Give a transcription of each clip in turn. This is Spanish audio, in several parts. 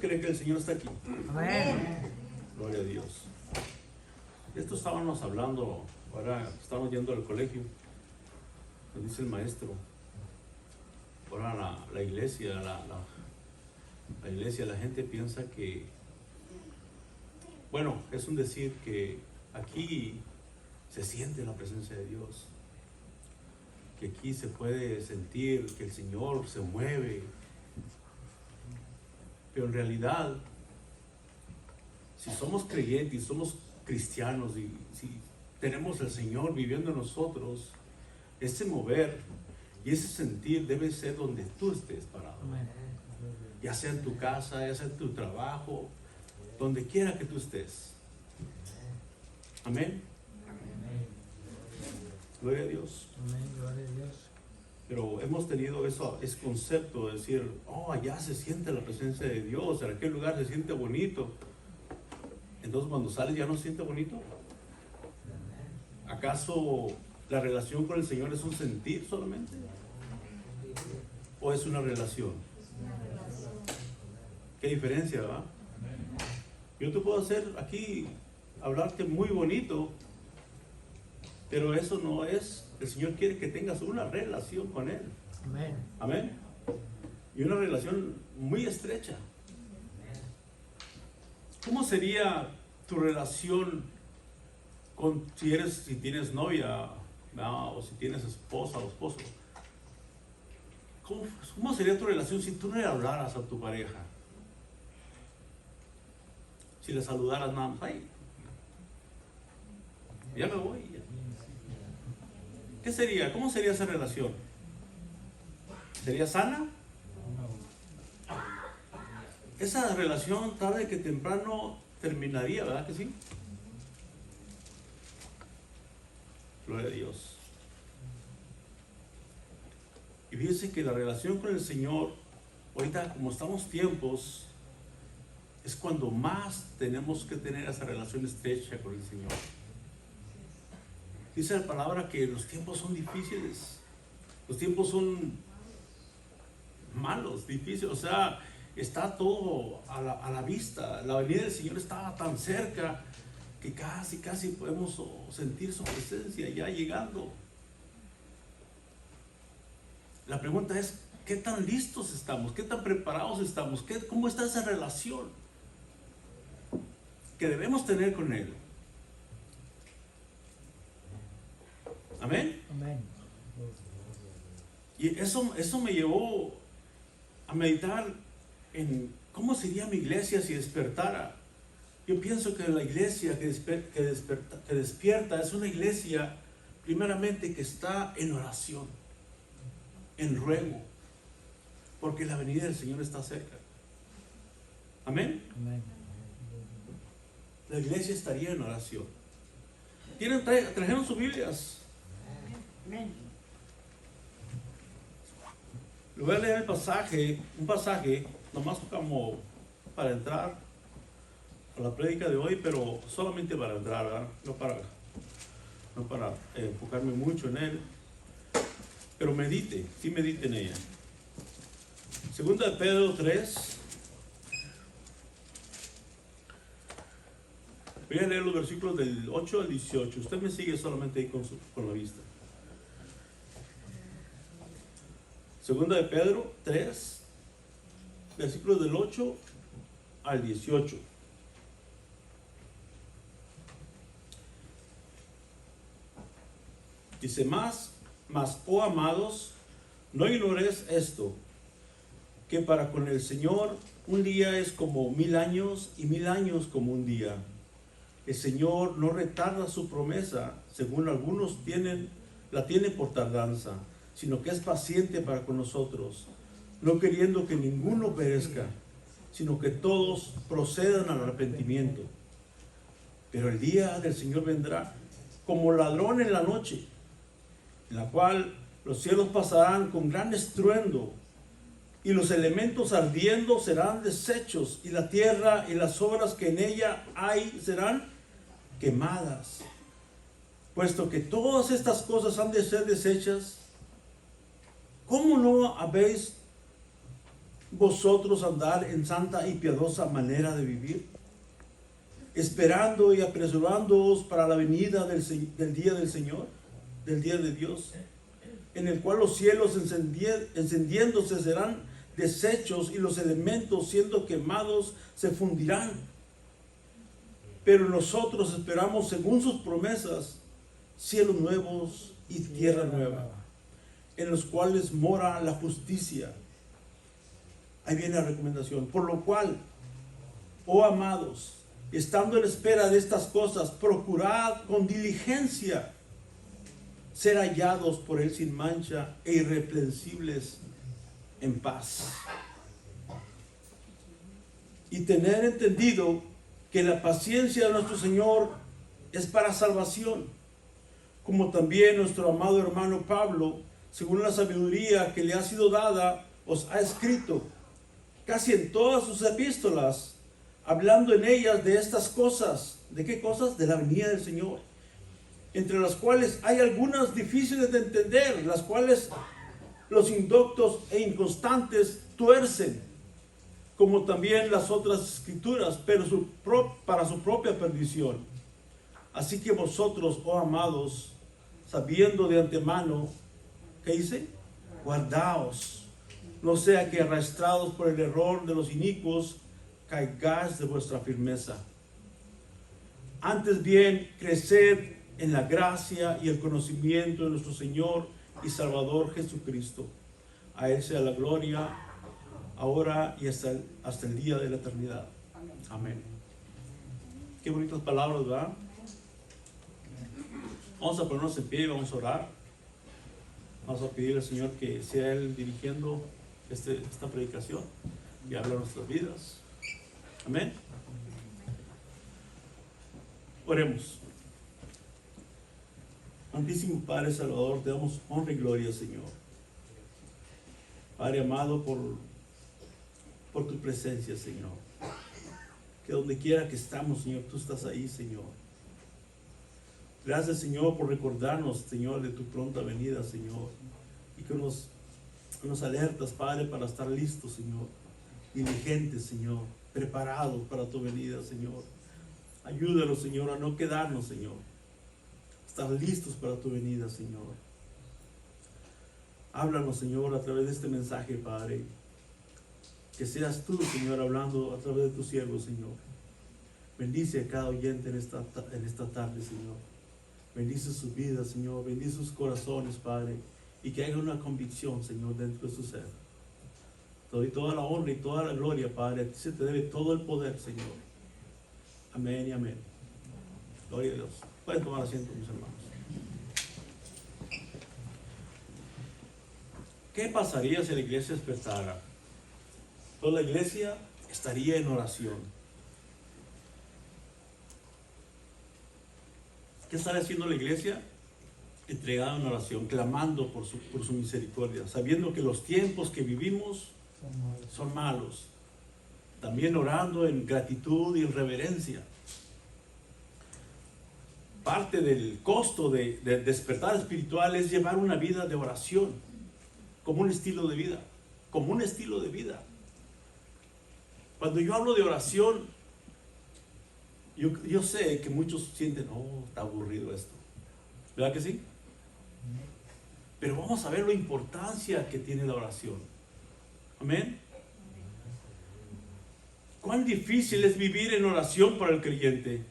¿Cree que el Señor está aquí? Amén. Gloria a Dios. Esto estábamos hablando, ahora estamos yendo al colegio, nos dice el maestro. Ahora la iglesia, la iglesia, la gente piensa que, bueno, es un decir que aquí se siente la presencia de Dios, que aquí se puede sentir que el Señor se mueve, pero en realidad, si somos creyentes, somos cristianos y si tenemos al Señor viviendo en nosotros, ese mover y ese sentir debe ser donde tú estés parado. Ya sea en tu casa, ya sea en tu trabajo, donde quiera que tú estés. Amén. Gloria a Dios. Amén, gloria a Dios. Pero hemos tenido ese concepto de decir, oh, allá se siente la presencia de Dios, en aquel lugar se siente bonito. Entonces cuando sales ya no se siente bonito. ¿Acaso la relación con el Señor es un sentir solamente? ¿O es una relación? ¿Qué diferencia, va? Yo te puedo hacer aquí, hablarte muy bonito, pero eso no es. El Señor quiere que tengas una relación con Él. Amén. Amén. Y una relación muy estrecha. ¿Cómo sería tu relación con si tienes novia, ¿verdad? O si tienes esposa o esposo? ¿Cómo sería tu relación si tú no le hablaras a tu pareja? Si le saludaras nada más, ay, ya me voy. ¿Qué sería? ¿Cómo sería esa relación? ¿Sería sana? Esa relación tarde que temprano terminaría, ¿verdad que sí? Gloria a Dios. Y fíjense que la relación con el Señor, ahorita como estamos tiempos, es cuando más tenemos que tener esa relación estrecha con el Señor. Dice la palabra que los tiempos son difíciles, los tiempos son malos, difíciles, o sea, está todo a la vista. La venida del Señor está tan cerca que casi podemos sentir su presencia ya llegando. La pregunta es, ¿qué tan listos estamos? ¿Qué tan preparados estamos? ¿Cómo está esa relación que debemos tener con Él? Amén. Amén. Y eso me llevó a meditar en cómo sería mi iglesia si despertara. Yo pienso que la iglesia que despierta es una iglesia primeramente que está en oración, en ruego, porque la venida del Señor está cerca. Amén. Amén. La iglesia estaría en oración. ¿Trajeron sus Biblias? Amén. Le voy a leer un pasaje, nomás como para entrar a la prédica de hoy, pero solamente para entrar, ¿verdad? No para enfocarme mucho en él, pero medite en ella. Segunda de Pedro 3. Voy a leer los versículos del 8 al 18. Usted me sigue solamente ahí con la vista. Segunda de Pedro 3, versículos del 8 al 18. Dice, más, oh amados, no ignores esto, que para con el Señor un día es como 1000 años y 1000 años como un día. El Señor no retarda su promesa, según algunos la tienen por tardanza, sino que es paciente para con nosotros, no queriendo que ninguno perezca, sino que todos procedan al arrepentimiento. Pero el día del Señor vendrá como ladrón en la noche, en la cual los cielos pasarán con gran estruendo, y los elementos ardiendo serán deshechos, y la tierra y las obras que en ella hay serán quemadas. Puesto que todas estas cosas han de ser deshechas, ¿cómo no habéis vosotros andar en santa y piadosa manera de vivir, esperando y apresurándoos para la venida del día del Señor, del día de Dios, en el cual los cielos encendiéndose serán deshechos y los elementos siendo quemados se fundirán. Pero nosotros esperamos, según sus promesas, cielos nuevos y tierra nueva, en los cuales mora la justicia. Ahí viene la recomendación. Por lo cual, oh amados, estando en espera de estas cosas, procurad con diligencia ser hallados por Él sin mancha e irreprensibles en paz. Y tener entendido que la paciencia de nuestro Señor es para salvación, como también nuestro amado hermano Pablo, según la sabiduría que le ha sido dada, os ha escrito casi en todas sus epístolas, hablando en ellas de estas cosas. ¿De qué cosas? De la venida del Señor, entre las cuales hay algunas difíciles de entender, las cuales los indoctos e inconstantes tuercen, como también las otras escrituras, pero para su propia perdición. Así que vosotros, oh amados, sabiendo de antemano, ¿qué dice? Guardaos, no sea que arrastrados por el error de los inicuos, caigáis de vuestra firmeza. Antes bien, creced en la gracia y el conocimiento de nuestro Señor y Salvador Jesucristo. A Él sea la gloria, ahora y hasta el día de la eternidad. Amén. Qué bonitas palabras, ¿verdad? Vamos a ponernos en pie y vamos a orar. Vamos a pedirle al Señor que sea Él dirigiendo esta predicación y habla nuestras vidas. Amén. Oremos. Santísimo Padre Salvador, te damos honra y gloria, Señor. Padre amado, por tu presencia, Señor. Que donde quiera que estamos, Señor, tú estás ahí, Señor. Gracias, Señor, por recordarnos, Señor, de tu pronta venida, Señor. Y que nos alertas, Padre, para estar listos, Señor. Diligentes, Señor. Preparados para tu venida, Señor. Ayúdanos, Señor, a no quedarnos, Señor. Estar listos para tu venida, Señor. Háblanos, Señor, a través de este mensaje, Padre. Que seas tú, Señor, hablando a través de tu siervo, Señor. Bendice a cada oyente en esta tarde, Señor. Bendice sus vidas, Señor. Bendice sus corazones, Padre. Y que haya una convicción, Señor, dentro de su ser. Te doy toda la honra y toda la gloria, Padre. A ti se te debe todo el poder, Señor. Amén y amén. Gloria a Dios. Pueden tomar asiento, mis hermanos. ¿Qué pasaría si la iglesia despertara? Toda la iglesia estaría en oración. ¿Qué está haciendo la iglesia? Entregada en oración, clamando por su misericordia, sabiendo que los tiempos que vivimos son malos. También orando en gratitud y en reverencia. Parte del costo de despertar espiritual es llevar una vida de oración, como un estilo de vida, como un estilo de vida. Cuando yo hablo de oración, yo sé que muchos sienten, oh, está aburrido esto. ¿Verdad que sí? Pero vamos a ver la importancia que tiene la oración. Amén. Cuán difícil es vivir en oración para el creyente.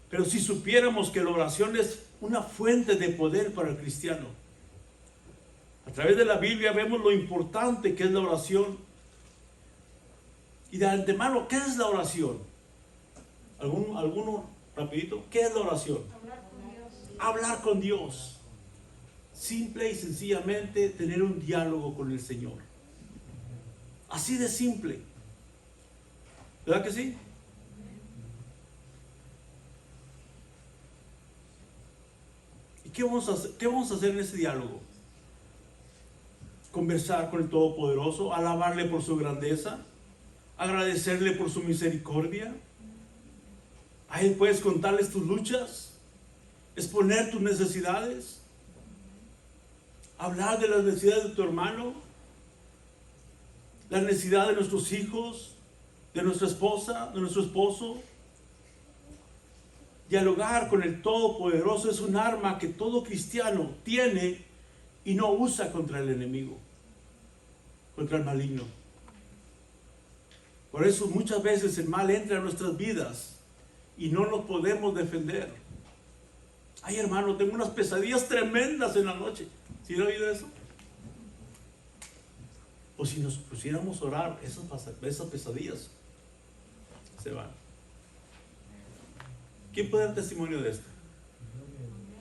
Pero si supiéramos que la oración es una fuente de poder para el cristiano. A través de la Biblia vemos lo importante que es la oración. Y de antemano, ¿qué es la oración? ¿Alguno rapidito? ¿Qué es la oración? Hablar con Dios. Hablar con Dios. Simple y sencillamente tener un diálogo con el Señor. Así de simple. ¿Verdad que sí? ¿Y qué vamos a hacer en ese diálogo? Conversar con el Todopoderoso, alabarle por su grandeza, agradecerle por su misericordia. A Él puedes contarles tus luchas, exponer tus necesidades, hablar de las necesidades de tu hermano. la necesidad de nuestros hijos, de nuestra esposa, de nuestro esposo. Dialogar con el Todopoderoso es un arma que todo cristiano tiene y no usa contra el enemigo, contra el maligno. Por eso muchas veces el mal entra en nuestras vidas y no nos podemos defender. Ay, hermano, tengo unas pesadillas tremendas en la noche. ¿Sí han oído eso? O si nos pusiéramos a orar, esas pesadillas se van. ¿Quién puede dar testimonio de esto?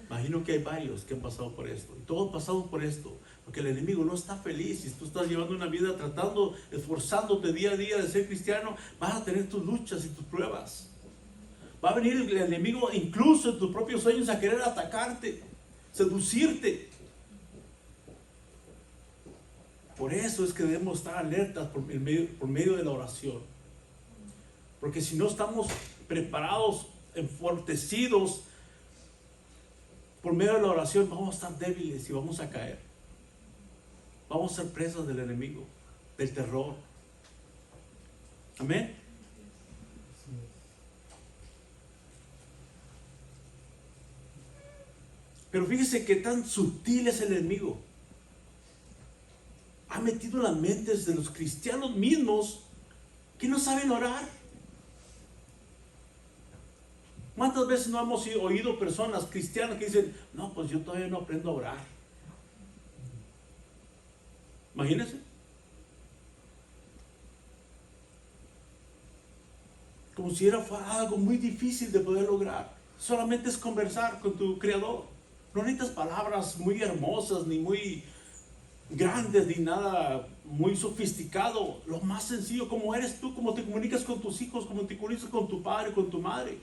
Imagino que hay varios que han pasado por esto. Y todos pasamos por esto. Porque el enemigo no está feliz. Si tú estás llevando una vida tratando, esforzándote día a día de ser cristiano, vas a tener tus luchas y tus pruebas. Va a venir el enemigo incluso en tus propios sueños a querer atacarte, seducirte. Por eso es que debemos estar alertas por medio de la oración. Porque si no estamos preparados, enfortalecidos por medio de la oración, vamos a estar débiles y vamos a caer. Vamos a ser presas del enemigo, del terror. Amén. Pero fíjese que tan sutil es el enemigo. Ha metido en las mentes de los cristianos mismos que no saben orar. ¿Cuántas veces no hemos oído personas cristianas que dicen, no, pues yo todavía no aprendo a orar? Imagínense. Como si era algo muy difícil de poder lograr. Solamente es conversar con tu Creador. No necesitas palabras muy hermosas, ni muy grandes, ni nada muy sofisticado. Lo más sencillo, como eres tú, como te comunicas con tus hijos, como te comunicas con tu padre, con tu madre.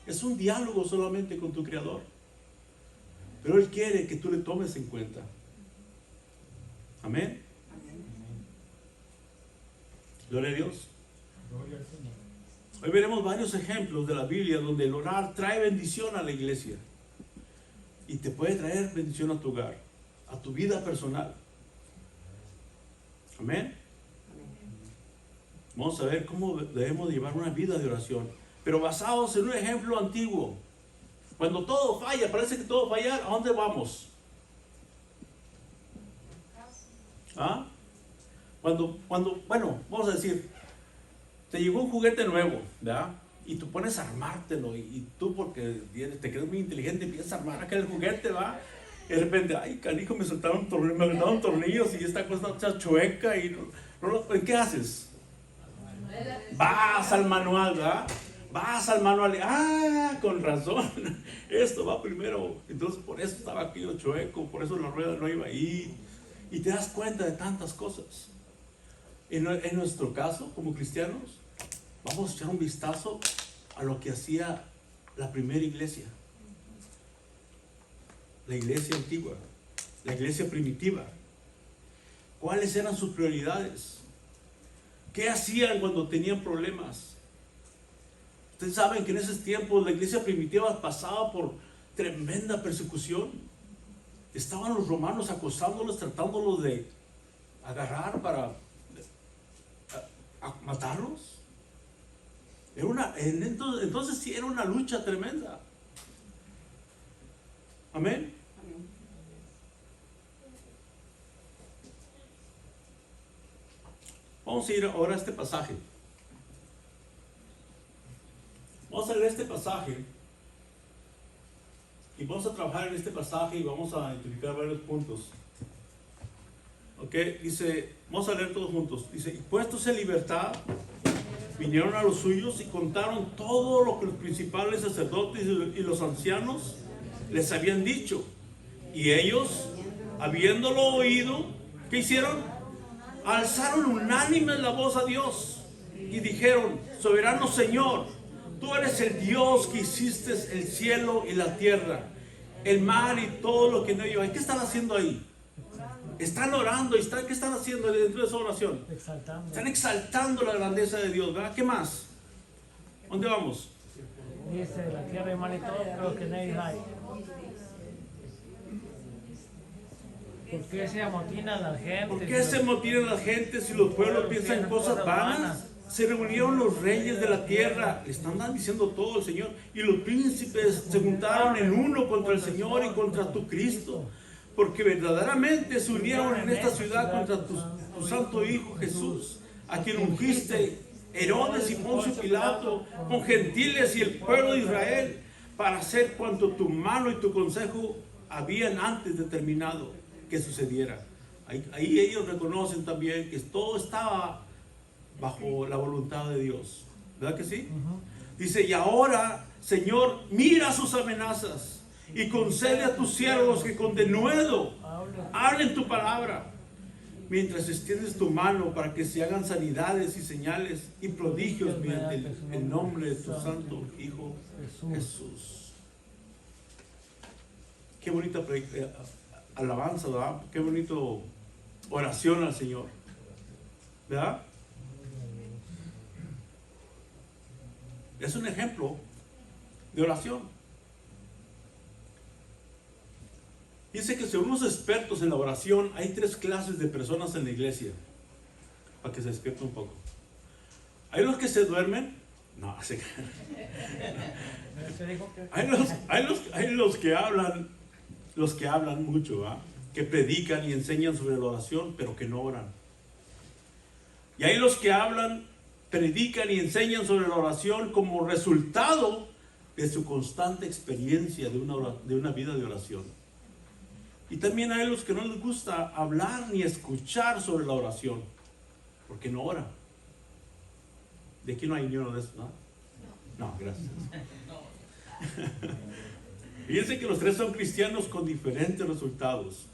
Es un diálogo solamente con tu Creador. Pero Él quiere que tú le tomes en cuenta. Amén. Gloria a Dios. Hoy veremos varios ejemplos de la Biblia donde el orar trae bendición a la iglesia. Y te puede traer bendición a tu hogar, a tu vida personal. Amén. Vamos a ver cómo debemos llevar una vida de oración, pero basados en un ejemplo antiguo. Cuando todo falla, parece que todo falla, ¿a dónde vamos? ¿Ah? Cuando, bueno, vamos a decir, te llegó un juguete nuevo, ¿verdad? Y tú pones a armártelo, y tú, porque te crees muy inteligente, empiezas a armar aquel juguete, ¿va? Y de repente, ay, canijo, me soltaron tornillos y esta cosa está chueca. Y ¿qué haces? Vas al manual, ¿verdad? Vas al manual, con razón, esto va primero. Entonces, por eso estaba aquello chueco, por eso la rueda no iba ahí. Y te das cuenta de tantas cosas. En nuestro caso, como cristianos, vamos a echar un vistazo a lo que hacía la primera iglesia. La iglesia antigua, la iglesia primitiva. ¿Cuáles eran sus prioridades? ¿Qué hacían cuando tenían problemas? Ustedes saben que en esos tiempos la iglesia primitiva pasaba por tremenda persecución. Estaban los romanos acosándolos, tratándolos de agarrar para matarlos. Entonces sí era una lucha tremenda. Amén. Vamos a ir ahora a este pasaje. Vamos a leer este pasaje y vamos a trabajar en este pasaje y vamos a identificar varios puntos. Ok, dice, vamos a leer todos juntos. Dice, y puestos en libertad, vinieron a los suyos y contaron todo lo que los principales sacerdotes y los ancianos les habían dicho. Y ellos, habiéndolo oído, ¿qué hicieron? Alzaron unánimes la voz a Dios y dijeron, soberano Señor, tú eres el Dios que hiciste el cielo y la tierra, el mar y todo lo que en ello hay. ¿Qué están haciendo ahí? Están orando. ¿Qué están haciendo dentro de esa oración? Están exaltando la grandeza de Dios, ¿verdad? ¿Qué más? ¿Dónde vamos? Dice la tierra y mar y todo lo que en ellos hay. ¿Por qué se amotina la gente? ¿Por qué se motivan las gentes si los pueblos piensan cosas vanas? Se reunieron los reyes de la tierra, le están diciendo todo el Señor, y los príncipes se juntaron en uno contra el Señor y contra tu Cristo, porque verdaderamente se unieron en esta ciudad contra tu santo Hijo Jesús, a quien ungiste Herodes y Poncio Pilato, con gentiles y el pueblo de Israel, para hacer cuanto tu mano y tu consejo habían antes determinado que sucediera. Ahí ellos reconocen también que todo estaba bajo la voluntad de Dios, ¿verdad que sí? Dice, y ahora, Señor, mira sus amenazas y concede a tus siervos que con denuedo hablen tu palabra, mientras extiendes tu mano para que se hagan sanidades y señales y prodigios mediante el nombre de tu santo Hijo Jesús. Qué bonita alabanza, ¿verdad? Qué bonito oración al Señor, ¿verdad? Es un ejemplo de oración. Dice que según los expertos en la oración hay 3 clases de personas en la iglesia, para que se despierte un poco. Hay los que se duermen, no, así que hay los que hablan, mucho, ¿va? Que predican y enseñan sobre la oración, pero que no oran. Y hay los que hablan, predican y enseñan sobre la oración como resultado de su constante experiencia de una vida de oración. Y también hay los que no les gusta hablar ni escuchar sobre la oración, porque no oran. De aquí no hay ni uno de esos, ¿no? No, gracias. Fíjense que los 3 son cristianos con diferentes resultados.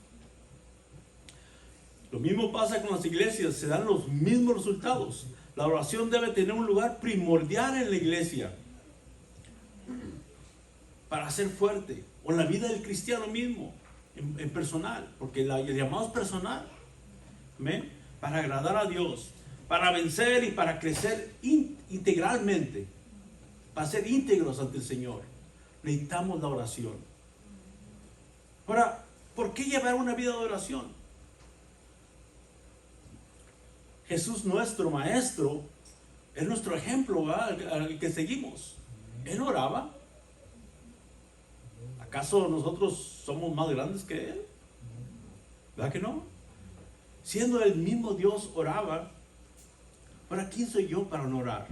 Lo mismo pasa con las iglesias, se dan los mismos resultados. La oración debe tener un lugar primordial en la iglesia para ser fuerte, o en la vida del cristiano mismo, en personal, porque el llamado es personal. ¿Amén? Para agradar a Dios, para vencer y para crecer integralmente, para ser íntegros ante el Señor. Necesitamos la oración. Ahora, ¿por qué llevar una vida de oración? Jesús, nuestro maestro, es nuestro ejemplo, ¿verdad? Al que seguimos. Él oraba. ¿Acaso nosotros somos más grandes que Él? ¿Verdad que no? Siendo el mismo Dios oraba, ¿para quién soy yo para no orar?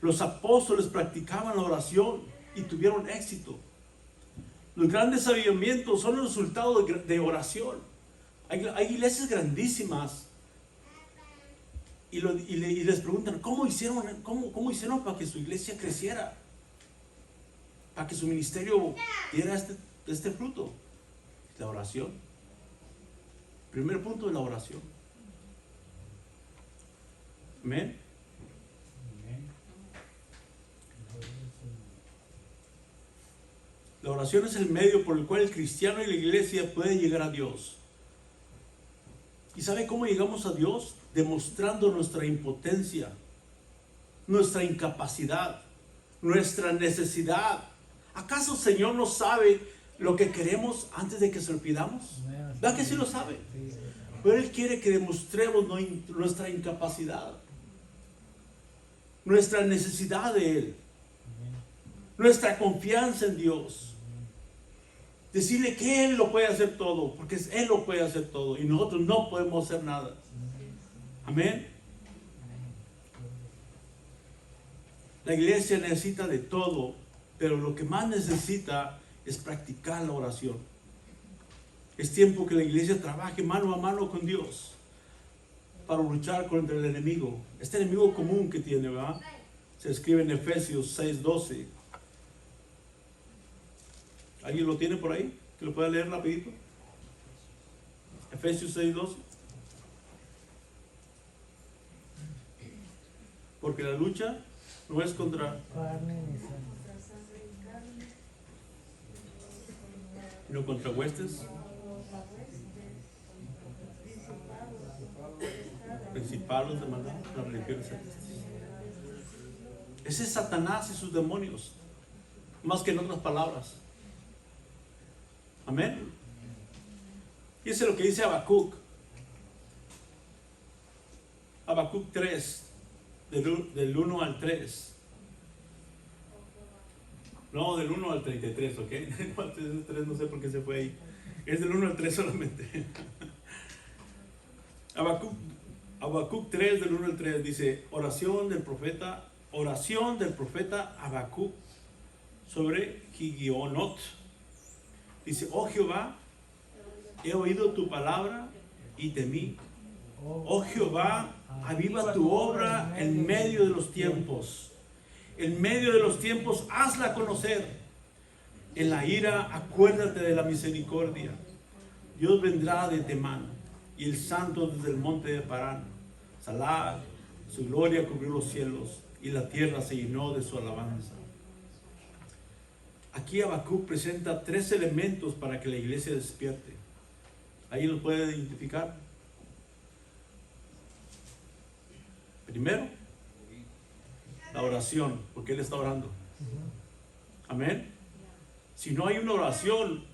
Los apóstoles practicaban la oración y tuvieron éxito. Los grandes avivamientos son el resultado de oración. Hay iglesias grandísimas y les preguntan, ¿cómo hicieron para que su iglesia creciera? Para que su ministerio diera este fruto. La oración. Primer punto de la oración. Amén. La oración es el medio por el cual el cristiano y la iglesia pueden llegar a Dios. ¿Y sabe cómo llegamos a Dios? Demostrando nuestra impotencia, nuestra incapacidad, nuestra necesidad. ¿Acaso el Señor no sabe lo que queremos antes de que se lo pidamos? ¿Verdad que sí lo sabe? Pero Él quiere que demostremos nuestra incapacidad, nuestra necesidad de Él, nuestra confianza en Dios. Decirle que Él lo puede hacer todo, porque Él lo puede hacer todo y nosotros no podemos hacer nada. Amén. La iglesia necesita de todo, pero lo que más necesita es practicar la oración. Es tiempo que la iglesia trabaje mano a mano con Dios para luchar contra el enemigo. Este enemigo común que tiene, ¿verdad? Se escribe en Efesios 6:12. ¿Alguien lo tiene por ahí? ¿Que lo pueda leer rapidito? Efesios 6:12. Porque la lucha no es contra no contra huestes, principados de maldad, las religiones celestes. Ese es Satanás y sus demonios, más que en otras palabras. Amén. Fíjense lo que dice Habacuc. Habacuc 3, del 1 al 3. No, del 1 al 33, ¿ok? Al 33 no sé por qué se fue ahí. Es del 1 al 3 solamente. Habacuc 3, del 1 al 3, dice, oración del profeta Habacuc sobre Gigionot. Dice, oh Jehová, he oído tu palabra y temí. Oh Jehová, aviva tu obra en medio de los tiempos. En medio de los tiempos, hazla conocer. En la ira, acuérdate de la misericordia. Dios vendrá de Temán, y el santo desde el monte de Parán. Salah, su gloria cubrió los cielos, y la tierra se llenó de su alabanza. Aquí Habacuc presenta 3 elementos para que la iglesia despierte. ¿Ahí los puede identificar? Primero, la oración, porque él está orando. Amén. Si no hay una oración,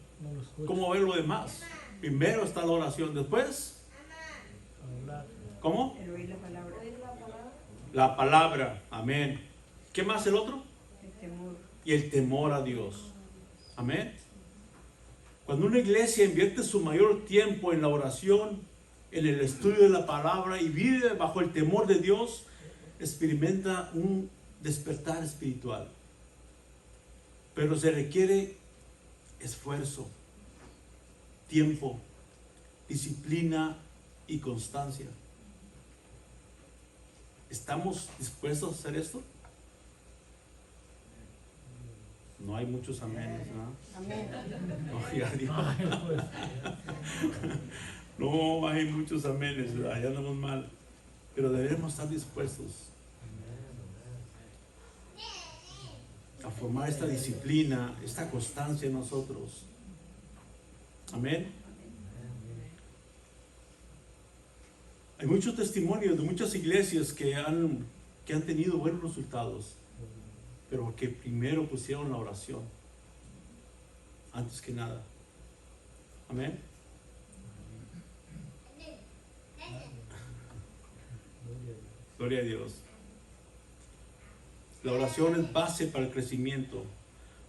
¿cómo ver lo demás? Primero está la oración, después, ¿cómo? El oír la palabra. La palabra, amén. ¿Qué más el otro? El temor. Y el temor a Dios. Amén. Cuando una iglesia invierte su mayor tiempo en la oración, en el estudio de la palabra y vive bajo el temor de Dios, experimenta un despertar espiritual. Pero se requiere esfuerzo, tiempo, disciplina y constancia. ¿Estamos dispuestos a hacer esto? No hay muchos amenes, ¿no? Amén. No, ya digo. No hay muchos amenes, ¿verdad? Ya andamos mal. Pero debemos estar dispuestos a formar esta disciplina, esta constancia en nosotros. Amén. Hay muchos testimonios de muchas iglesias que han tenido buenos resultados, pero que primero pusieron la oración antes que nada. Amén. Gloria a Dios. La oración es base para el crecimiento.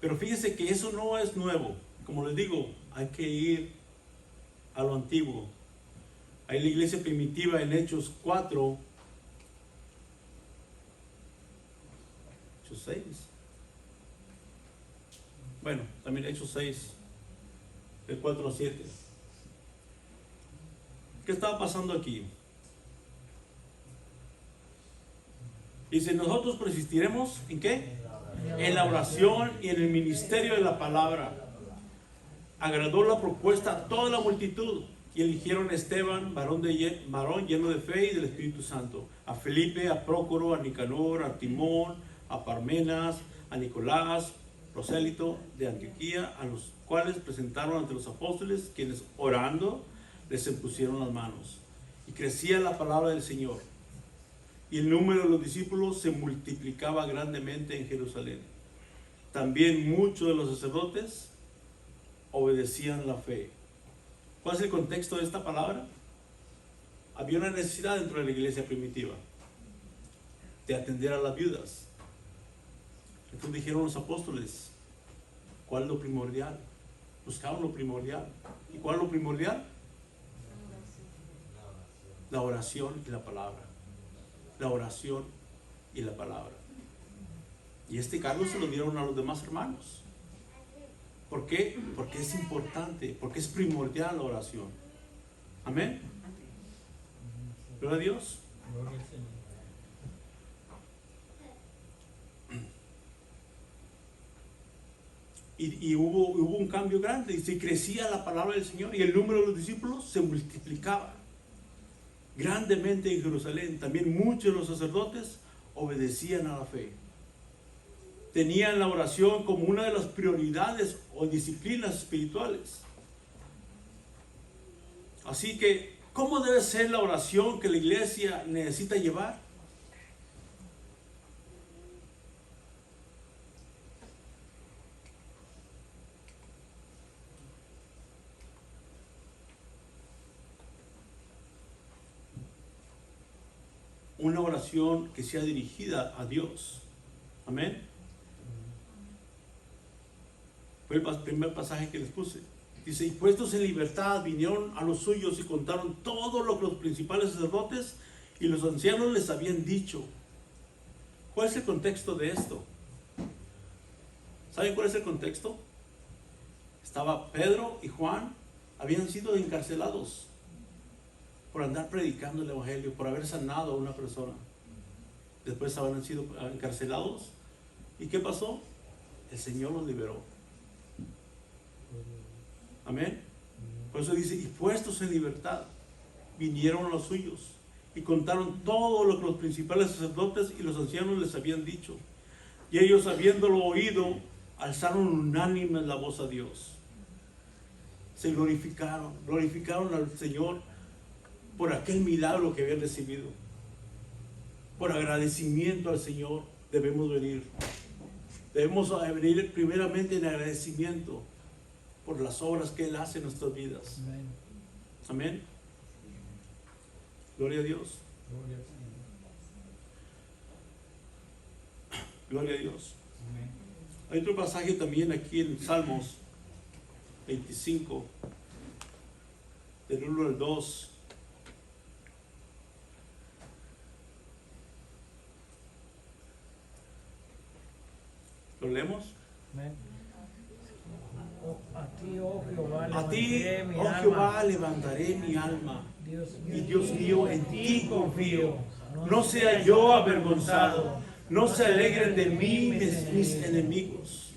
Pero fíjese que eso no es nuevo. Como les digo, hay que ir a lo antiguo. Hay la iglesia primitiva en Hechos 4, Hechos 6. Bueno, también Hechos 6, del 4 a 7. ¿Qué estaba pasando aquí? Dice, nosotros persistiremos ¿en qué? En la oración y en el ministerio de la palabra. Agradó la propuesta a toda la multitud y eligieron a Esteban, varón lleno de fe y del Espíritu Santo, a Felipe, a Prócoro, a Nicanor, a Timón, a Parmenas, a Nicolás, prosélito de Antioquía, a los cuales presentaron ante los apóstoles, quienes orando les impusieron las manos. Y crecía la palabra del Señor, y el número de los discípulos se multiplicaba grandemente en Jerusalén. También muchos de los sacerdotes obedecían la fe. ¿Cuál es el contexto de esta palabra? Había una necesidad dentro de la iglesia primitiva de atender a las viudas. Entonces dijeron los apóstoles, ¿cuál es lo primordial? Buscaban lo primordial. ¿Y cuál es lo primordial? La oración y la palabra. La oración y la palabra. Y este cargo se lo dieron a los demás hermanos. ¿Por qué? Porque es importante, porque es primordial la oración. Amén. Gloria a Dios. Y hubo un cambio grande, y se crecía la palabra del Señor, y el número de los discípulos se multiplicaba grandemente en Jerusalén. También muchos de los sacerdotes obedecían a la fe. Tenían la oración como una de las prioridades o disciplinas espirituales. Así que, ¿cómo debe ser la oración que la iglesia necesita llevar? una oración que sea dirigida a Dios. Amén. Fue el primer pasaje que les puse. Dice, y puestos en libertad vinieron a los suyos y contaron todo lo que los principales sacerdotes y los ancianos les habían dicho. ¿Cuál es el contexto de esto? ¿Saben cuál es el contexto? Estaba Pedro y Juan, habían sido encarcelados por andar predicando el evangelio, por haber sanado a una persona. Después habían sido encarcelados. ¿Y qué pasó? El Señor los liberó. Amén. Por eso dice, y puestos en libertad vinieron los suyos y contaron todo lo que los principales sacerdotes y los ancianos les habían dicho. Y ellos, habiéndolo oído, alzaron unánime la voz a Dios. Se glorificaron al Señor por aquel milagro que habían recibido. Por agradecimiento al Señor debemos venir. Debemos venir primeramente en agradecimiento por las obras que Él hace en nuestras vidas. Amén. Amén. Gloria a Dios. Gloria a Dios. Hay otro pasaje también aquí en Salmos 25, del 1 al 2. ¿Lo leemos? Amén. A ti, oh Jehová, A ti, levantaré mi oh alma. Jehová, levantaré mi alma. Dios Y Dios mío, en ti confío. No sea yo avergonzado. No se alegren de mí mis enemigos.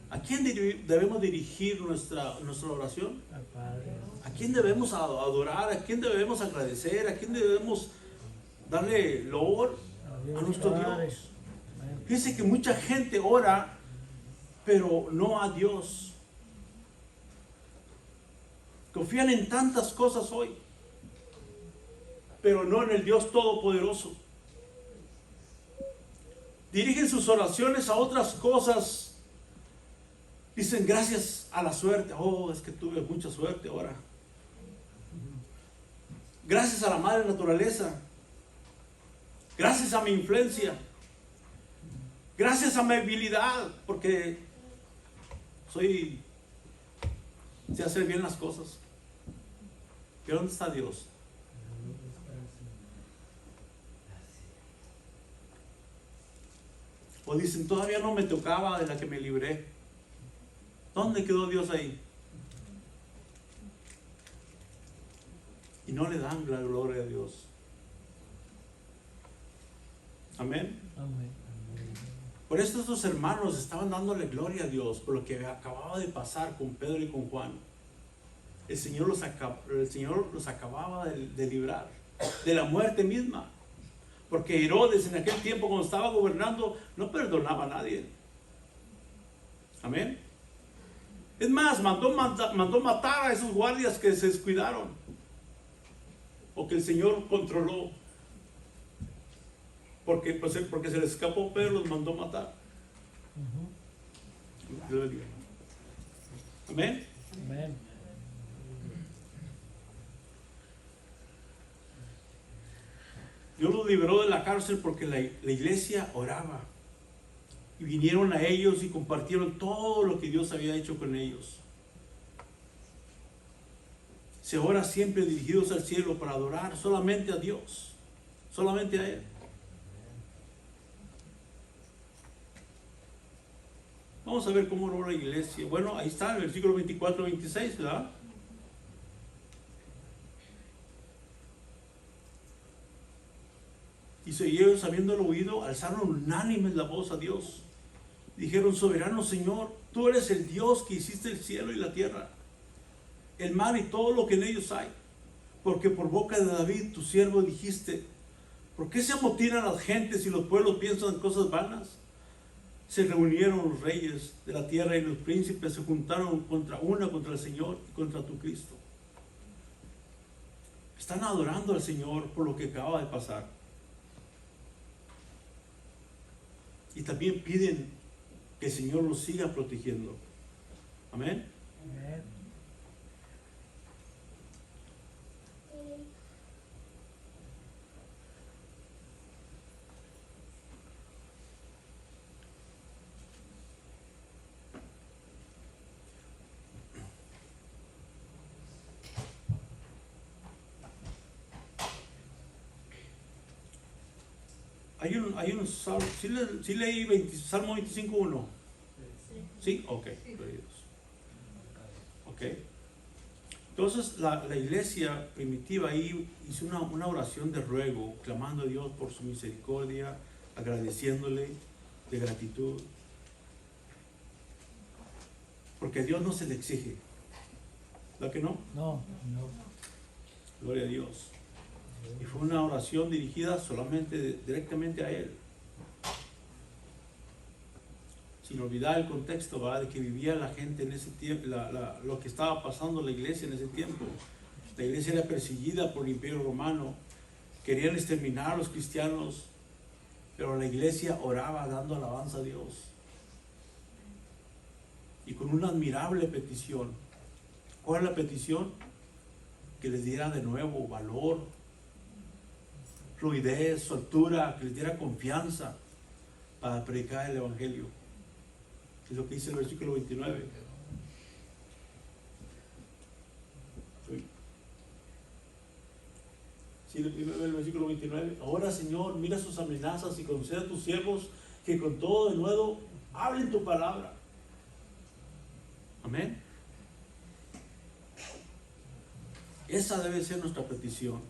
¿A quién debemos dirigir nuestra oración? Al Padre. ¿A quién debemos adorar? ¿A quién debemos agradecer? ¿A quién debemos darle loor? A nuestro Dios. Fíjense que mucha gente ora, pero no a Dios. Confían en tantas cosas hoy, pero no en el Dios Todopoderoso. Dirigen sus oraciones a otras cosas. Dicen gracias a la suerte. Oh, es que tuve mucha suerte ahora. Gracias a la madre naturaleza. Gracias a mi influencia. Gracias a mi habilidad, porque sé hacer bien las cosas. ¿Pero dónde está Dios? O dicen, todavía no me tocaba de la que me libré. ¿Dónde quedó Dios ahí? Y no le dan la gloria a Dios. Amén. Amén. Por eso estos hermanos estaban dándole gloria a Dios por lo que acababa de pasar con Pedro y con Juan. El Señor los acababa de librar de la muerte misma. Porque Herodes en aquel tiempo, cuando estaba gobernando, no perdonaba a nadie. Amén. Es más, mandó matar a esos guardias que se descuidaron, o que el Señor controló. Porque se les escapó Pedro, los mandó matar. Amén. Amén. Dios los liberó de la cárcel porque la iglesia oraba. Y vinieron a ellos y compartieron todo lo que Dios había hecho con ellos. Se ora siempre dirigidos al cielo para adorar solamente a Dios. Solamente a Él. Vamos a ver cómo oró la iglesia. Bueno, ahí está el versículo 24-26, ¿verdad? Dice, y ellos, habiéndolo oído, alzaron unánimes la voz a Dios. Dijeron, soberano Señor, tú eres el Dios que hiciste el cielo y la tierra, el mar y todo lo que en ellos hay. Porque por boca de David, tu siervo, dijiste, ¿por qué se amotinan las gentes y los pueblos piensan en cosas vanas? Se reunieron los reyes de la tierra y los príncipes se juntaron contra el Señor y contra tu Cristo. Están adorando al Señor por lo que acaba de pasar. Y también piden que el Señor los siga protegiendo. Amén. Amén. hay un salmo, sí leí Salmo 25:1. ¿Sí? Ok. Gloria a Dios. Ok. Entonces la iglesia primitiva ahí hizo una oración de ruego, clamando a Dios por su misericordia, agradeciéndole de gratitud. Porque a Dios no se le exige. ¿Verdad que no? No. Gloria a Dios. Y fue una oración dirigida solamente, directamente a Él. Sin olvidar el contexto, ¿verdad?, de que vivía la gente en ese tiempo, lo que estaba pasando en la iglesia en ese tiempo. La iglesia era perseguida por el Imperio Romano. Querían exterminar a los cristianos, pero la iglesia oraba dando alabanza a Dios. Y con una admirable petición. ¿Cuál es la petición? Que les diera de nuevo valor, fluidez, soltura, que les diera confianza para predicar el Evangelio. Es lo que dice el versículo 29. Sí, el versículo 29. Ahora, Señor, mira sus amenazas y concede a tus siervos que con todo de nuevo hablen tu palabra. Amén. Esa debe ser nuestra petición.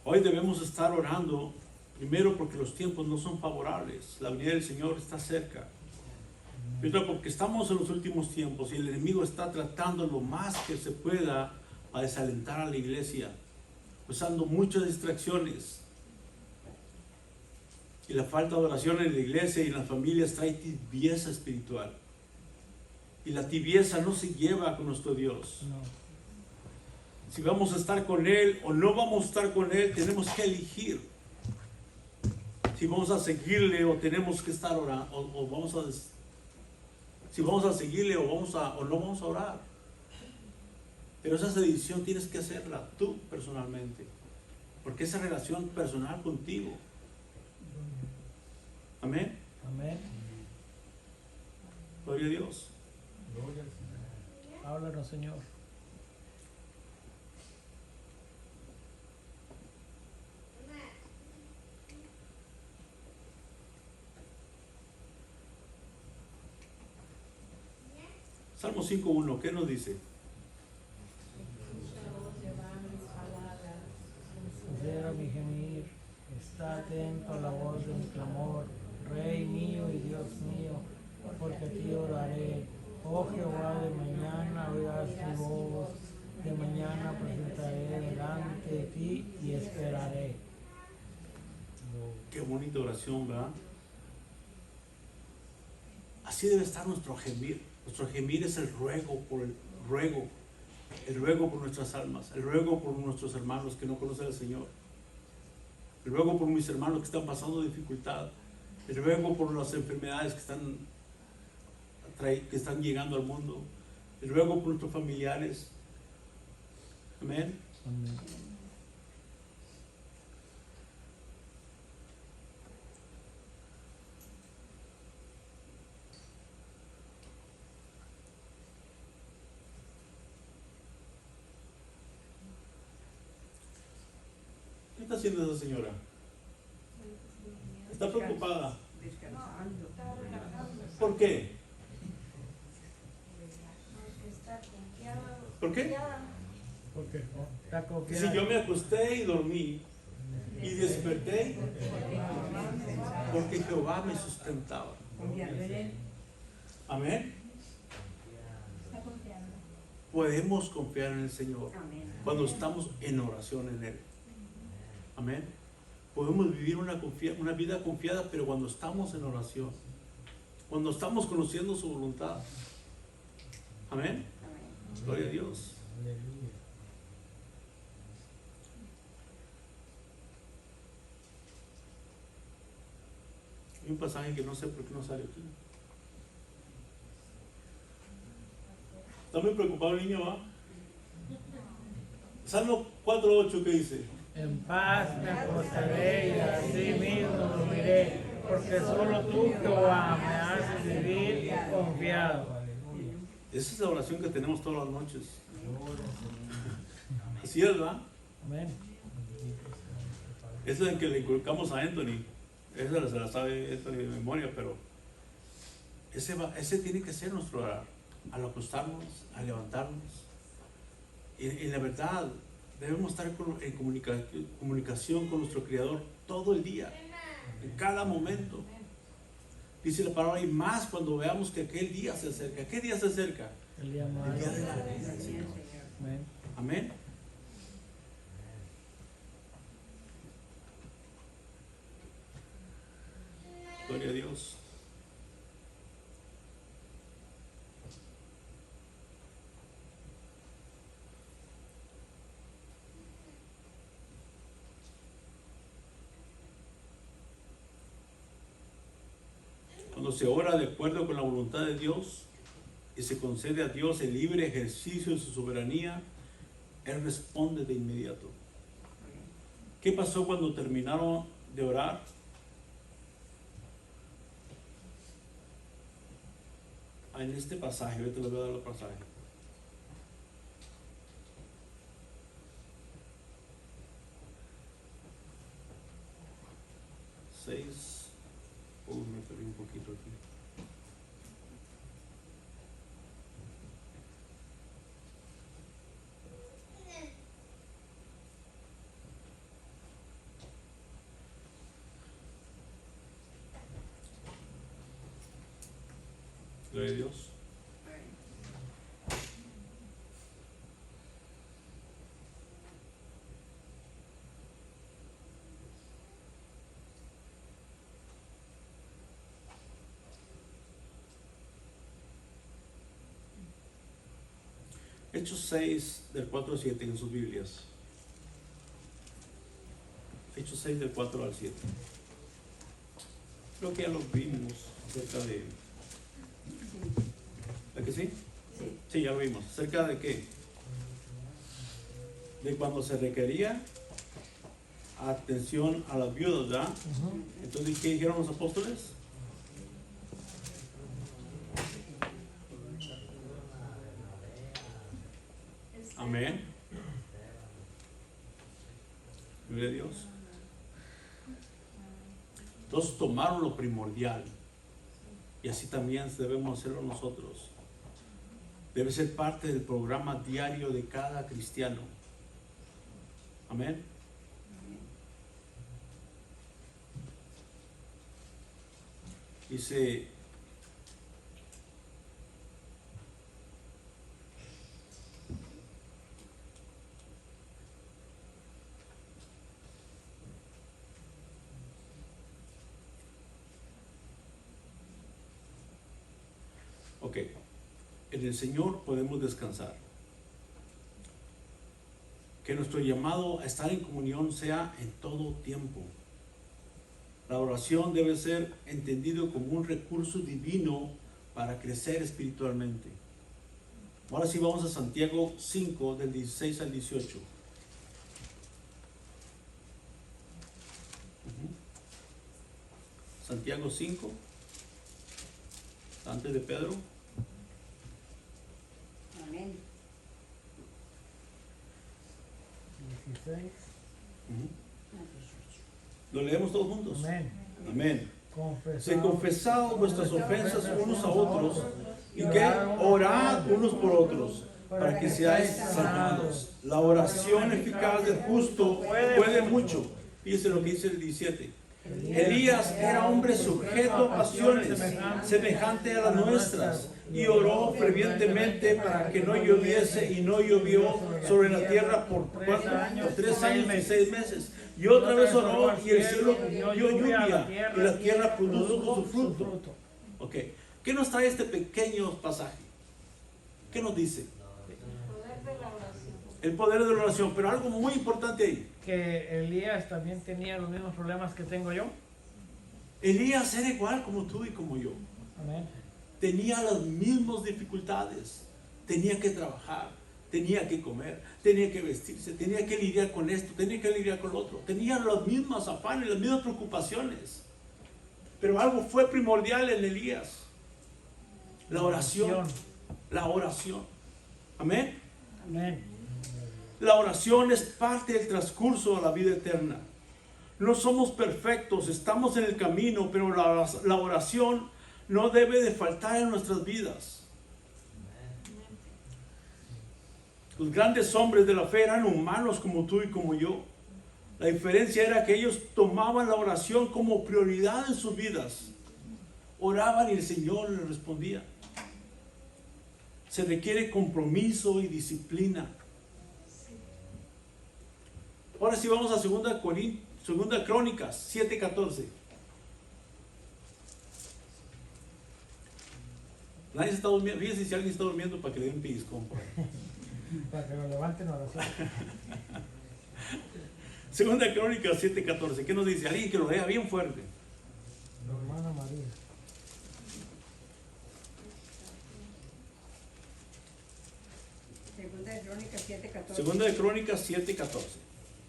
Hoy debemos estar orando, primero porque los tiempos no son favorables, la venida del Señor está cerca. Pero porque estamos en los últimos tiempos y el enemigo está tratando lo más que se pueda a desalentar a la iglesia, usando muchas distracciones. Y la falta de oración en la iglesia y en las familias trae tibieza espiritual. Y la tibieza no se lleva con nuestro Dios. No. Si vamos a estar con Él o no vamos a estar con Él, tenemos que elegir. Si vamos a seguirle o tenemos que estar orando, o vamos a, si vamos a seguirle o no vamos a orar. Pero esa decisión tienes que hacerla tú personalmente, porque esa relación personal contigo. Amén. Amén. Gloria a Dios. Háblanos, Señor. Salmo 5:1, ¿qué nos dice? Considera mi gemir, está atento a la voz de mi clamor, Rey mío y Dios mío, porque a ti oraré. Oh Jehová, de mañana oirás mi voz, de mañana presentaré delante de ti y esperaré. Qué bonita oración, ¿verdad? Así debe estar nuestro gemir. Nuestro gemir es el ruego por nuestras almas, el ruego por nuestros hermanos que no conocen al Señor, el ruego por mis hermanos que están pasando dificultad, el ruego por las enfermedades que están llegando al mundo, el ruego por nuestros familiares. Amén. Amén. ¿Qué está haciendo esa señora? ¿Está preocupada? Descansando. ¿Por qué? ¿Por qué? Porque está confiado. Si yo me acosté y dormí y desperté, porque Jehová me sustentaba. Confiando en Él. Amén. Podemos confiar en el Señor Amén. cuando estamos en oración en Él. Amén. Podemos vivir una vida confiada, pero cuando estamos en oración, cuando estamos conociendo su voluntad. Amén. Amén. Gloria a Dios. Aleluya. Hay un pasaje que no sé por qué no sale aquí. ¿Está muy preocupado el niño, va? Salmo 4:8, ¿qué dice? En paz me acostaré y así mismo dormiré, porque solo tú, Jehová, me haces vivir confiado. Esa es la oración que tenemos todas las noches. Así es, ¿verdad? Amén. Esa es la que le inculcamos a Anthony. Esa se la sabe Anthony de memoria, pero ese tiene que ser nuestro orar. Al acostarnos, al levantarnos. Y la verdad, debemos estar en comunicación con nuestro Creador todo el día, en cada momento. Dice la palabra, y más cuando veamos que aquel día se acerca. ¿Qué día se acerca? El día más. El día de la venida del Señor. Amén. Amén. Gloria a Dios. Cuando se ora de acuerdo con la voluntad de Dios y se concede a Dios el libre ejercicio de su soberanía, Él responde de inmediato. ¿Qué pasó cuando terminaron de orar? En este pasaje, ahorita les voy a dar el pasaje. Me perdí un poquito aquí. Gloria a Dios. Hechos 6, del 4 al 7 en sus Biblias. Hechos 6, del 4 al 7. Creo que ya lo vimos acerca de... ¿De qué sí? Sí, ya lo vimos. ¿Acerca de qué? De cuando se requería atención a las viudas, ¿verdad? Entonces, ¿qué dijeron los apóstoles? Amén. Gloria a Dios. Entonces tomaron lo primordial. Y así también debemos hacerlo nosotros. Debe ser parte del programa diario de cada cristiano. Amén. Dice... Ok, en el Señor podemos descansar. Que nuestro llamado a estar en comunión sea en todo tiempo. La oración debe ser entendido como un recurso divino para crecer espiritualmente. Ahora sí vamos a Santiago 5, del 16 al 18. Santiago 5, antes de Pedro. Amén. 16. Lo leemos todos juntos. Amén. Amén. Se Confesaos confesaos vuestras ofensas unos a otros y que orad unos por otros para que seáis sanados. La oración eficaz del justo puede mucho. Fíjense lo que dice el 17. Elías era hombre sujeto a pasiones semejante a las nuestras y oró fervientemente para que no lloviese, y no llovió sobre la tierra por 3 años y 6 meses. Y otra vez oró y el cielo dio lluvia y la tierra produjo su fruto. Ok, ¿qué nos trae este pequeño pasaje? ¿Qué nos dice? El poder de la oración, pero algo muy importante ahí. Que Elías también tenía los mismos problemas que tengo yo. Elías era igual como tú y como yo. Amén. Tenía las mismas dificultades. Tenía que trabajar, tenía que comer, tenía que vestirse, tenía que lidiar con esto, tenía que lidiar con lo otro. Tenía los mismos afanes, las mismas preocupaciones. Pero algo fue primordial en Elías: la oración. la oración. Amén. Amén. La oración es parte del transcurso de la vida eterna. No somos perfectos, estamos en el camino, pero la oración no debe de faltar en nuestras vidas. Los grandes hombres de la fe eran humanos como tú y como yo. La diferencia era que ellos tomaban la oración como prioridad en sus vidas. Oraban y el Señor les respondía. Se requiere compromiso y disciplina. Ahora sí vamos a 2 Crónicas 7:14. Nadie está durmiendo. Fíjense si alguien está durmiendo para que le den pellizcón por ahí. Para que lo levanten oración. 2 Crónicas 7:14. ¿Qué nos dice? Alguien que lo lea bien fuerte. Hermana María. Segunda de Crónicas 7:14. 2 Crónicas 7:14.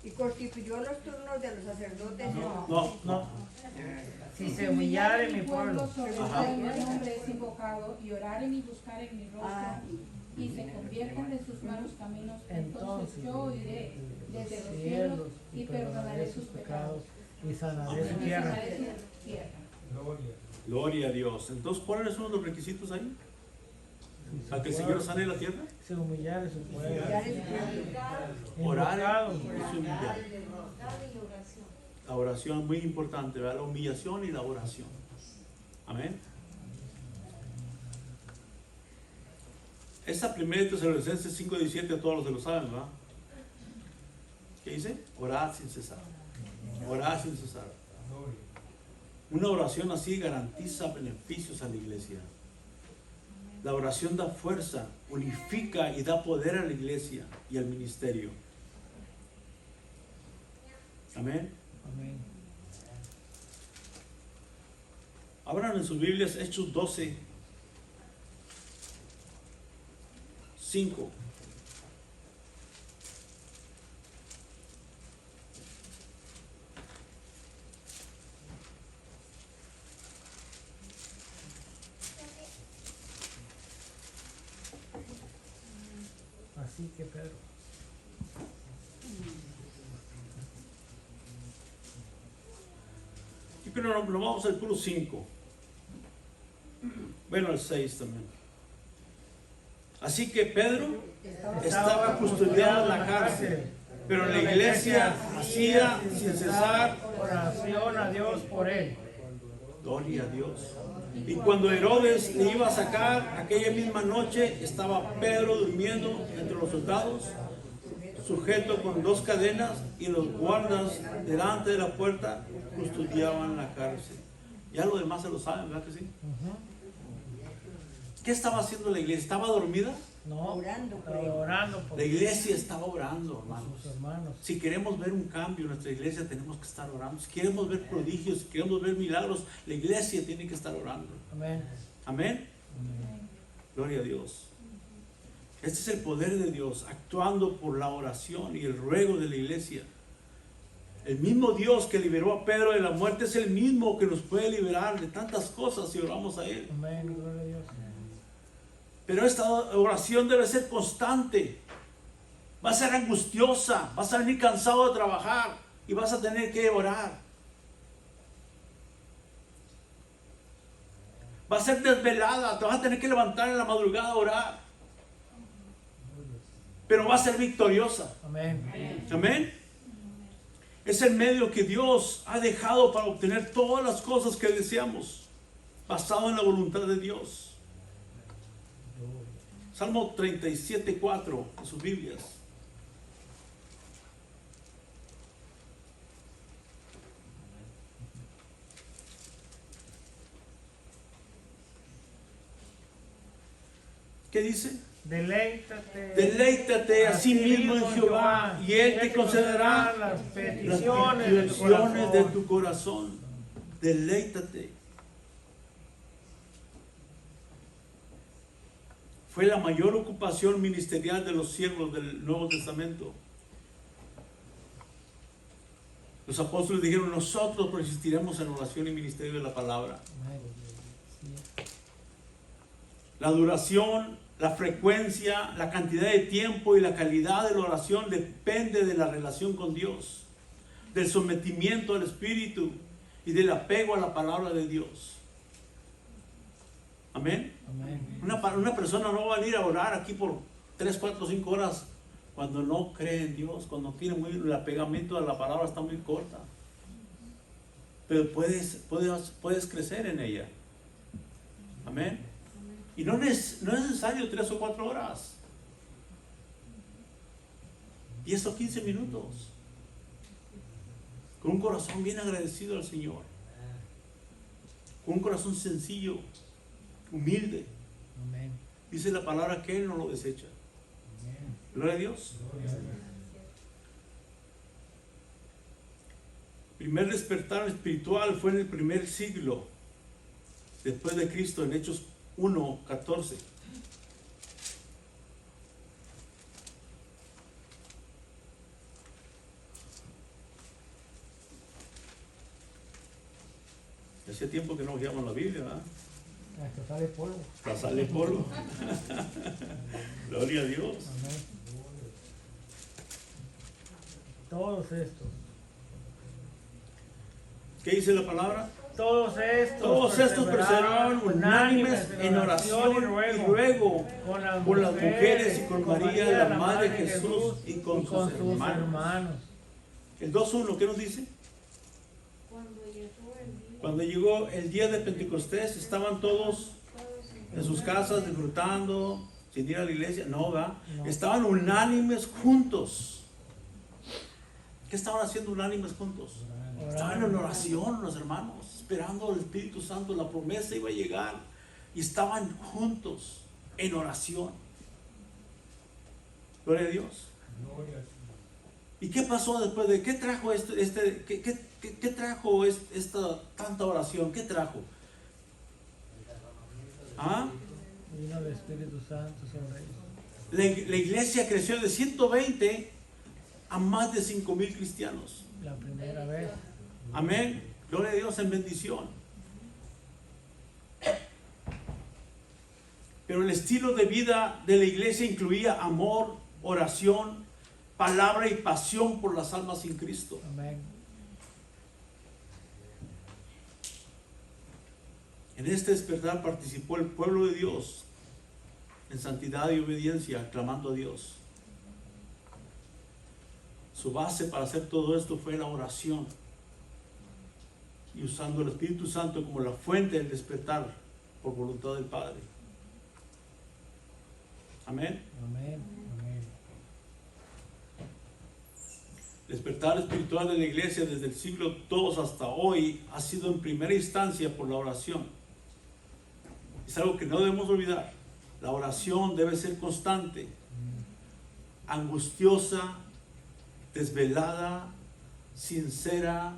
Y constituyó los turnos de los sacerdotes. No. Si se humillare mi pueblo. sobre el Ajá. cual mi nombre es invocado, y oraren y buscaren mi rostro, y se conviertan de sus malos caminos, entonces yo oiré desde los cielos y perdonaré sus pecados y sanaré su y tierra. sanaré su tierra. Gloria a Dios. Entonces, ¿cuáles son los requisitos ahí? ¿Para que el Señor sane la tierra? Se humillare su pueblo. Orar Invocado. y humillar. La oración es muy importante, ¿verdad? La humillación y la oración. Amén. Esta primera de Tesalonicenses 5:17 a todos los que lo saben, ¿verdad? ¿Qué dice? Orad sin cesar. Orad sin cesar. Una oración así garantiza beneficios a la iglesia. La oración da fuerza, unifica y da poder a la iglesia y al ministerio. Amén. Amén. Abran en sus Biblias Hechos 12, 5. Así que Pedro. Y pero lo vamos al puro 5. Bueno, el 6 también. Así que Pedro estaba custodiado en la cárcel, pero la iglesia hacía sin cesar oración a Dios por él. gloria a Dios. Y cuando Herodes le iba a sacar, aquella misma noche estaba Pedro durmiendo entre los soldados, sujeto con 2 cadenas, y los guardas delante de la puerta custodiaban la cárcel. Ya lo demás se lo saben, ¿verdad que sí? ¿Qué estaba haciendo la iglesia? ¿Estaba dormida? No, Orando por estaba él. orando por La iglesia estaba orando, sus hermanos. hermanos. Si queremos ver un cambio en nuestra iglesia, tenemos que estar orando. Si queremos ver prodigios, si queremos ver milagros, la iglesia tiene que estar orando. Amén. Amén. Gloria a Dios. Este es el poder de Dios, actuando por la oración y el ruego de la iglesia. El mismo Dios que liberó a Pedro de la muerte es el mismo que nos puede liberar de tantas cosas si oramos a Él. Amén. Gloria a Dios. Pero esta oración debe ser constante. Va a ser angustiosa, vas a venir cansado de trabajar y vas a tener que orar. Va a ser desvelada, te vas a tener que levantar en la madrugada a orar. Pero va a ser victoriosa. Amén. Amén. Es el medio que Dios ha dejado para obtener todas las cosas que deseamos, basado en la voluntad de Dios. Salmo 37:4 en sus Biblias. ¿Qué dice? Deleítate a sí mismo en Jehová y Él te concederá las las peticiones de tu peticiones de corazón. tu corazón. Deleítate. Fue la mayor ocupación ministerial de los siervos del Nuevo Testamento. Los apóstoles dijeron: nosotros persistiremos en oración y ministerio de la palabra. Amén. Sí. La duración la frecuencia, la cantidad de tiempo y la calidad de la oración depende de la relación con Dios, del sometimiento al Espíritu y del apego a la palabra de Dios. Amén. Amén. Una persona no va a venir a orar aquí por 3, 4, 5 horas cuando no cree en Dios, cuando tiene el apegamiento a la palabra está muy corta. Pero puedes crecer en ella. Amén. Y no es necesario 3 o 4 horas. 10 o 15 minutos. Con un corazón bien agradecido al Señor. Con un corazón sencillo, humilde. Amén. Dice la palabra que Él no lo desecha. Gloria a Dios. El primer despertar espiritual fue en el primer siglo después de Cristo, en Hechos 1:14. Hacía tiempo que no oíamos la Biblia, ¿verdad? Hasta sale polvo. Hasta sale polvo. Gloria a Dios. Amén. Todos estos. ¿Qué dice la palabra? Todos estos perseveraron unánimes en oración y ruego con las mujeres y con María, la Madre de Jesús, y con sus hermanos. El 2:1, ¿qué nos dice? Cuando llegó el día de Pentecostés, estaban todos en sus casas disfrutando, sin ir a la iglesia. No, ¿verdad? No. Estaban unánimes juntos. ¿Qué estaban haciendo unánimes juntos? Estaban en oración los hermanos, esperando al Espíritu Santo. La promesa iba a llegar y estaban juntos en oración. Gloria a Dios. ¿Y qué pasó después de qué trajo qué trajo esta tanta oración? ¿Qué trajo? ¿Ah? Vino el Espíritu Santo sobre ellos. La iglesia creció de 120 a más de 5,000 cristianos. La primera vez. Amén. Gloria a Dios en bendición. Pero el estilo de vida de la iglesia incluía amor, oración, palabra y pasión por las almas sin Cristo. Amén. En este despertar participó el pueblo de Dios en santidad y obediencia, clamando a Dios. Su base para hacer todo esto fue la oración y usando el Espíritu Santo como la fuente del despertar por voluntad del Padre. Amén. Amén. Amén. El despertar espiritual de la iglesia desde el siglo II hasta hoy ha sido en primera instancia por la oración. Es algo que no debemos olvidar. La oración debe ser constante, angustiosa, desvelada, sincera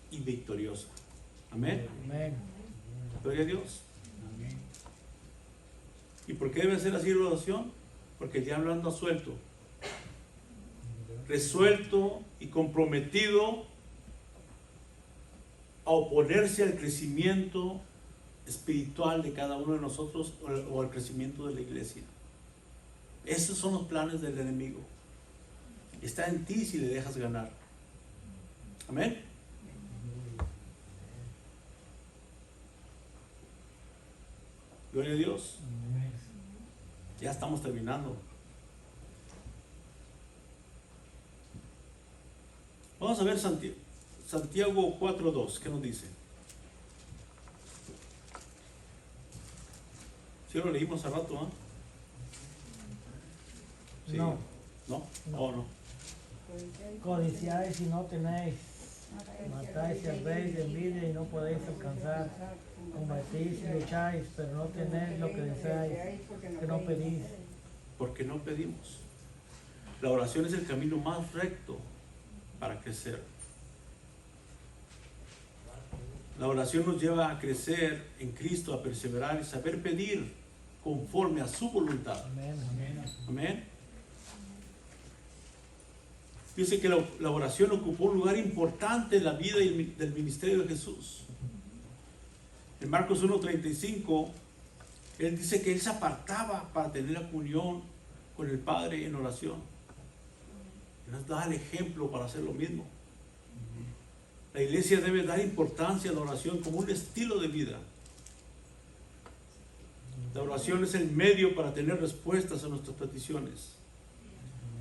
y victoriosa. Amén. Amén. Gloria a Dios. ¿Y por qué debe ser así la oración? Porque el diablo anda suelto, resuelto y comprometido a oponerse al crecimiento espiritual de cada uno de nosotros o al crecimiento de la iglesia. Esos son los planes del enemigo. Está en ti si le dejas ganar. Amén. Gloria a Dios. Amén. Ya estamos terminando. Vamos a ver Santiago 4:2. ¿Qué nos dice? ¿Sí lo leímos hace rato? ¿Ah? Sí. No. ¿No? Oh, no. Codiciáis y no tenéis. Matáis y habéis de envidia y no podéis alcanzar. Combatís y lucháis, pero no tenéis lo que deseáis, que no pedís. Porque no pedimos. La oración es el camino más recto para crecer. La oración nos lleva a crecer en Cristo, a perseverar y saber pedir conforme a su voluntad. Amén. Amén. Amén. Dice que la oración ocupó un lugar importante en la vida del ministerio de Jesús. En Marcos 1:35, Él dice que él se apartaba para tener la comunión con el Padre en oración. Y nos da el ejemplo para hacer lo mismo. La iglesia debe dar importancia a la oración como un estilo de vida. La oración es el medio para tener respuestas a nuestras peticiones.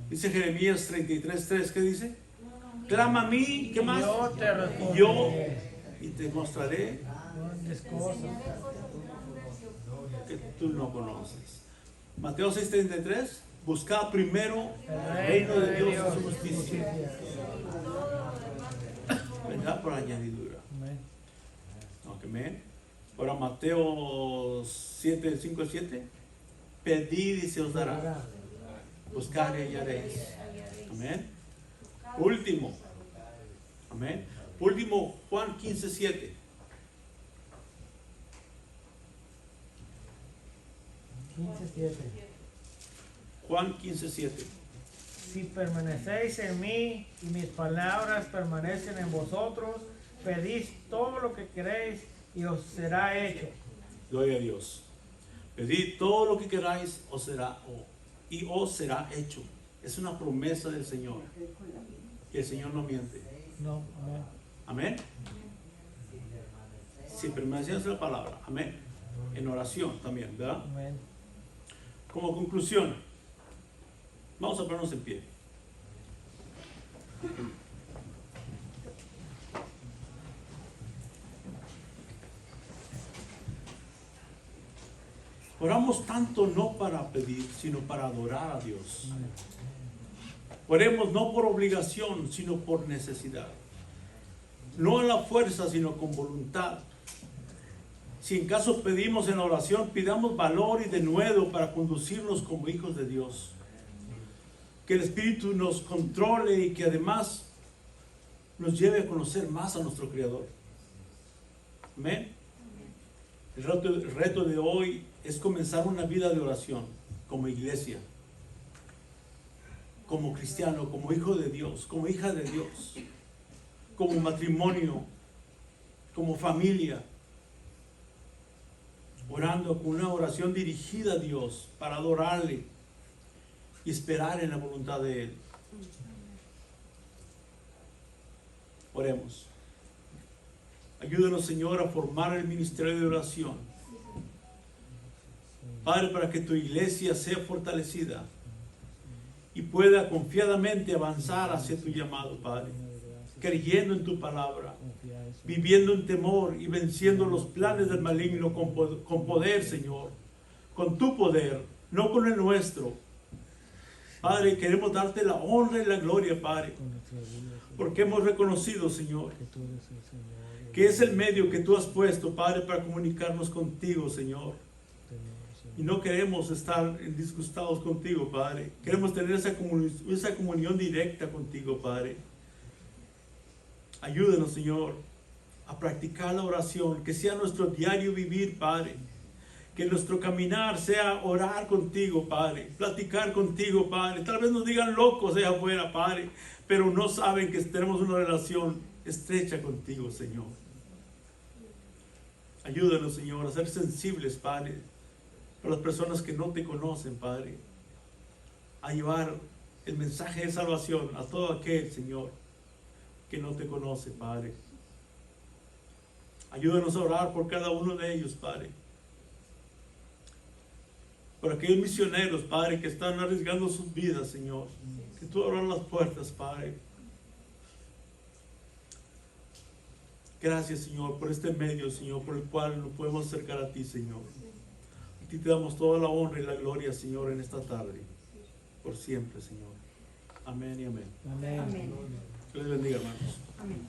Dice Jeremías 33:3, ¿qué dice? Clama a mí, ¿qué más? Yo te responderé. Yo y te mostraré Grandes cosas. que tú no conoces. Mateo 6:33, buscad primero el reino de Dios y su justicia. Vendrá por añadidura. Amén. Amén. Ahora Mateo 7:5-7, pedid y se os dará, buscad y hallaréis. Amén. Último. Amén. Último, Juan 15:7. 15:7. Juan 15:7. Si permanecéis en mí y mis palabras permanecen en vosotros, pedís todo lo que queréis y os será hecho. Gloria a Dios. Pedid todo lo que queráis y os será hecho. Es una promesa del Señor. Y el Señor no miente. No, amén. Amén. Si permanecemos en la palabra. Amén. En oración también, ¿verdad? Amén. Como conclusión, vamos a ponernos en pie. Oramos tanto no para pedir, sino para adorar a Dios. Oremos no por obligación, sino por necesidad. No a la fuerza, sino con voluntad. Si en caso pedimos en la oración, pidamos valor y denuedo para conducirnos como hijos de Dios. Que el Espíritu nos controle y que además nos lleve a conocer más a nuestro Creador. Amén. El reto de hoy es comenzar una vida de oración como iglesia, como cristiano, como hijo de Dios, como hija de Dios, como matrimonio, como familia, orando con una oración dirigida a Dios para adorarle y esperar en la voluntad de Él. Oremos. Ayúdanos, Señor, a formar el ministerio de oración. Padre, para que tu iglesia sea fortalecida y pueda confiadamente avanzar hacia tu llamado, Padre, creyendo en tu palabra, viviendo en temor y venciendo los planes del maligno con poder, Señor, con tu poder, no con el nuestro. Padre, queremos darte la honra y la gloria, Padre, porque hemos reconocido, Señor, que es el medio que tú has puesto, Padre, para comunicarnos contigo, Señor. Y no queremos estar disgustados contigo, Padre. Queremos tener esa comunión directa contigo, Padre. Ayúdanos, Señor, a practicar la oración, que sea nuestro diario vivir, Padre. Que nuestro caminar sea orar contigo, Padre. Platicar contigo, Padre. Tal vez nos digan locos allá afuera, Padre, pero no saben que tenemos una relación estrecha contigo, Señor. Ayúdanos, Señor, a ser sensibles, Padre, para las personas que no te conocen, Padre. A llevar el mensaje de salvación a todo aquel, Señor, que no te conoce, Padre. Ayúdanos a orar por cada uno de ellos, Padre. Por aquellos misioneros, Padre, que están arriesgando sus vidas, Señor. Que tú abras las puertas, Padre. Gracias, Señor, por este medio, Señor, por el cual nos podemos acercar a ti, Señor. A ti te damos toda la honra y la gloria, Señor, en esta tarde. Por siempre, Señor. Amén y amén. Amén. Amén. Dios les bendiga, hermanos. Amén.